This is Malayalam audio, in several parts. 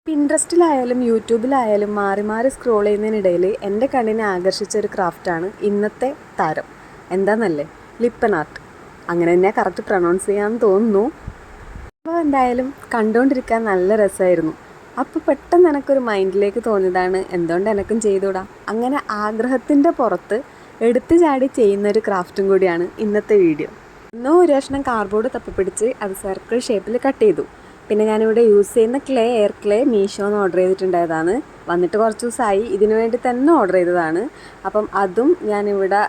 പിൻട്രസ്റ്റിലായാലും യൂട്യൂബിലായാലും മാറി മാറി സ്ക്രോൾ ചെയ്യുന്നതിനിടയിൽ എൻ്റെ കണ്ണിനെ ആകർഷിച്ച ഒരു ക്രാഫ്റ്റാണ് ഇന്നത്തെ താരം. എന്താണെന്നല്ലേ? ലിപ്പൻ ആർട്ട്. അങ്ങനെ തന്നെ കറക്റ്റ് പ്രൊനൗൺസ് ചെയ്യാമെന്ന് തോന്നുന്നു. അപ്പോൾ എന്തായാലും കണ്ടുകൊണ്ടിരിക്കാൻ നല്ല രസമായിരുന്നു. അപ്പോൾ പെട്ടെന്ന് എനിക്കൊരു മൈൻഡിലേക്ക് തോന്നിയതാണ് എന്തുകൊണ്ട് എനിക്കും ചെയ്തുകൂടാ. അങ്ങനെ ആഗ്രഹത്തിൻ്റെ പുറത്ത് എടുത്തു ചാടി ചെയ്യുന്നൊരു ക്രാഫ്റ്റും കൂടിയാണ് ഇന്നത്തെ വീഡിയോ. ഇന്നോ ഒരു കഷ്ണം കാർഡ്ബോർഡ് തപ്പിപ്പിടിച്ച് അത് സർക്കിൾ ഷേപ്പിൽ കട്ട് ചെയ്തു. പിന്നെ ഞാനിവിടെ യൂസ് ചെയ്യുന്ന എയർ ക്ലേ മീഷോന്ന് ഓർഡർ ചെയ്തിട്ടുണ്ടായതാണ്. വന്നിട്ട് കുറച്ച് ദിവസമായി. ഇതിനു വേണ്ടി തന്നെ ഓർഡർ ചെയ്തതാണ്. അപ്പം അതും ഞാനിവിടെ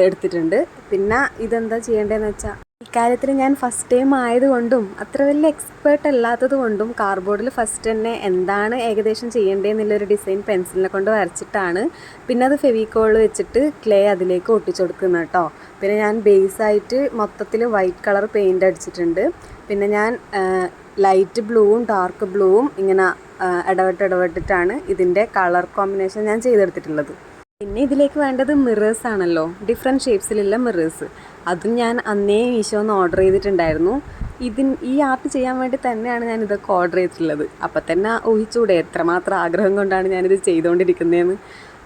എടുത്തിട്ടുണ്ട്. പിന്നെ ഇതെന്താ ചെയ്യേണ്ടതെന്ന് വെച്ചാൽ, ഇക്കാര്യത്തിൽ ഞാൻ ഫസ്റ്റ് ടൈം ആയതുകൊണ്ടും അത്ര വലിയ എക്സ്പേർട്ട് അല്ലാത്തത് കൊണ്ടും കാർഡ്ബോർഡിൽ ഫസ്റ്റ് തന്നെ എന്താണ് ഏകദേശം ചെയ്യേണ്ടതെന്നുള്ളൊരു ഡിസൈൻ പെൻസിലിനെ കൊണ്ട് വരച്ചിട്ടാണ് പിന്നെ അത് ഫെവിക്കോൾ വെച്ചിട്ട് ക്ലേ അതിലേക്ക് ഒട്ടിച്ചു കൊടുക്കുന്നത് കേട്ടോ. പിന്നെ ഞാൻ ബേസായിട്ട് മൊത്തത്തിൽ വൈറ്റ് കളർ പെയിൻ്റ് അടിച്ചിട്ടുണ്ട്. പിന്നെ ഞാൻ ലൈറ്റ് ബ്ലൂവും ഡാർക്ക് ബ്ലൂവും ഇങ്ങനെ ഇടവിട്ടിട്ടാണ് ഇതിൻ്റെ കളർ കോമ്പിനേഷൻ ഞാൻ ചെയ്തെടുത്തിട്ടുള്ളത്. പിന്നെ ഇതിലേക്ക് വേണ്ടത് മിറേഴ്സ് ആണല്ലോ, ഡിഫറെൻറ്റ് ഷേപ്സിലുള്ള മിറേഴ്സ്. അതും ഞാൻ അന്നേ മീഷോന്ന് ഓർഡർ ചെയ്തിട്ടുണ്ടായിരുന്നു. ഈ ആർട്ട് ചെയ്യാൻ വേണ്ടി തന്നെയാണ് ഞാൻ ഇതൊക്കെ ഓർഡർ ചെയ്തിട്ടുള്ളത്. അപ്പം തന്നെ ഊഹിച്ചൂടെ എത്രമാത്രം ആഗ്രഹം കൊണ്ടാണ് ഞാനിത് ചെയ്തുകൊണ്ടിരിക്കുന്നതെന്ന്.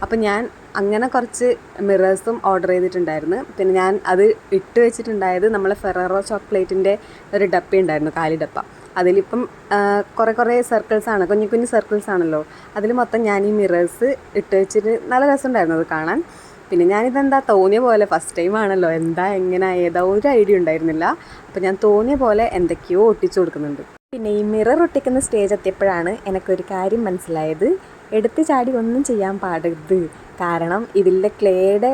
അപ്പം ഞാൻ അങ്ങനെ കുറച്ച് മിറേഴ്സും ഓർഡർ ചെയ്തിട്ടുണ്ടായിരുന്നു. പിന്നെ ഞാൻ അത് ഇട്ട് വെച്ചിട്ടുണ്ടായത് നമ്മളെ ഫെററോ ചോക്ലേറ്റിൻ്റെ ഒരു ഡപ്പ ഉണ്ടായിരുന്നു, കാലി ഡപ്പ. അതിലിപ്പം കുറേ സർക്കിൾസാണ്, കുഞ്ഞു സർക്കിൾസ് ആണല്ലോ. അതിൽ മൊത്തം ഞാൻ ഈ മിറേഴ്സ് ഇട്ട് വെച്ചിട്ട് നല്ല രസമുണ്ടായിരുന്നു അത് കാണാൻ. പിന്നെ ഞാനിതെന്താ തോന്നിയ പോലെ, ഫസ്റ്റ് ടൈം ആണല്ലോ, എന്താ എങ്ങനെ ഏതാ ഒരു ഐഡിയ ഉണ്ടായിരുന്നില്ല. അപ്പം ഞാൻ തോന്നിയ പോലെ എന്തൊക്കെയോ ഒട്ടിച്ചു കൊടുക്കുന്നുണ്ട്. പിന്നെ ഈ മിറർ ഒട്ടിക്കുന്ന സ്റ്റേജ് എത്തിയപ്പോഴാണ് എനിക്കൊരു കാര്യം മനസ്സിലായത്. എടുത്ത് ചാടി ഒന്നും ചെയ്യാൻ പാടരുത്. കാരണം ഇതിൻ്റെ ക്ലേയുടെ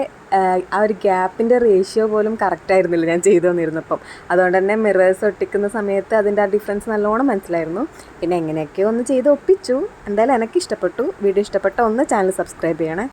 ആ ഒരു ഗ്യാപ്പിൻ്റെ റേഷ്യോ പോലും കറക്റ്റായിരുന്നില്ല ഞാൻ ചെയ്തു വന്നിരുന്നപ്പം. അതുകൊണ്ട് തന്നെ മിറേഴ്സ് ഒട്ടിക്കുന്ന സമയത്ത് അതിൻ്റെ ആ ഡിഫറൻസ് നല്ലോണം മനസ്സിലായിരുന്നു. പിന്നെ എങ്ങനെയൊക്കെയോ ഒന്ന് ചെയ്ത് ഒപ്പിച്ചു. എന്തായാലും എനിക്ക് ഇഷ്ടപ്പെട്ടു. വീഡിയോ ഇഷ്ടപ്പെട്ട ഒന്ന് ചാനൽ സബ്സ്ക്രൈബ് ചെയ്യണേ.